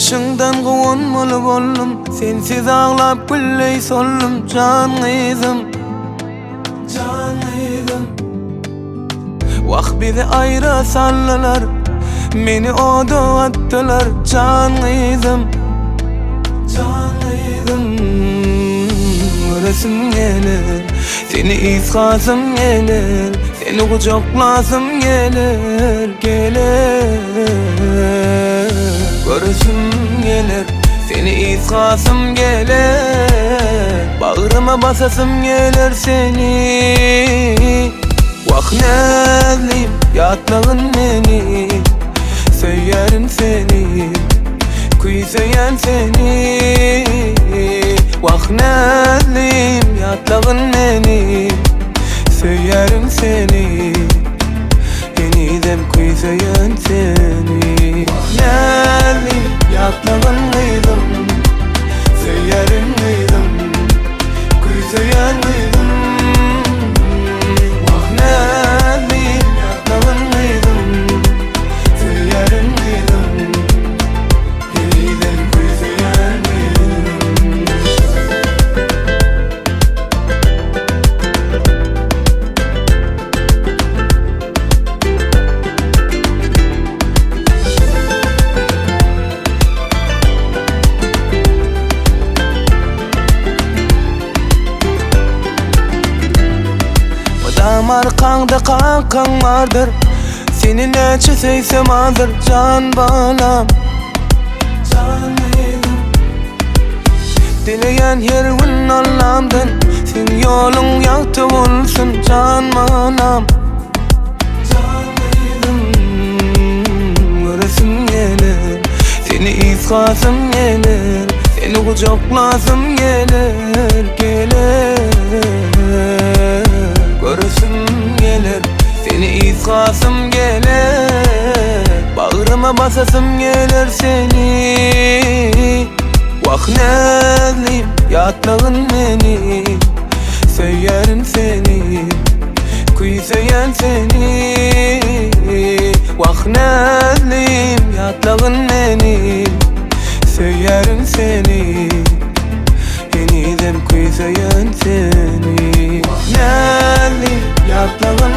başından gowunmaly boldum. Sensiz ağlap gülley soldum. Can kızım, can kızım. Vaq bizi ayrı sallılar, meni oda attılar. Can kızım, can kızım. Göresim gelir, seni izgasım gelir, seni kucaklasım gelir, gelir. Göresim gelir, seni izgasım gelir, bağrıma basasım gelir seni. Vaq nezliyim, yatlağın meni, söylerim seni, kuysayan seni. Vaq nezliyim, yatlağın meni, söylerim seni, yeniden kuysayan seni. Vaq nezliyim, yatlağın kıydım, söylerim kıydım, kuysayan kıydım. Arkanda kankan vardır, seni neçe seysem azdır. Can balam, can edim, dileyen her gün Allah'ımdın, sen yolun yaktı olsun. Can balam, can edim. Göresim gelir, seni izgasım gelir, seni kucaklasım gelir, gelir. Göresim gelir, seni izgasım gelir, bağrıma basasım gelir seni. Vaq nezliyim, yatlağın meni, söylerim seni, kuysayan seni. Vaq nezliyim, yatlağın meni, söylerim seni, yeniden kuysayan seni. Vaq nezliyim, yatlağın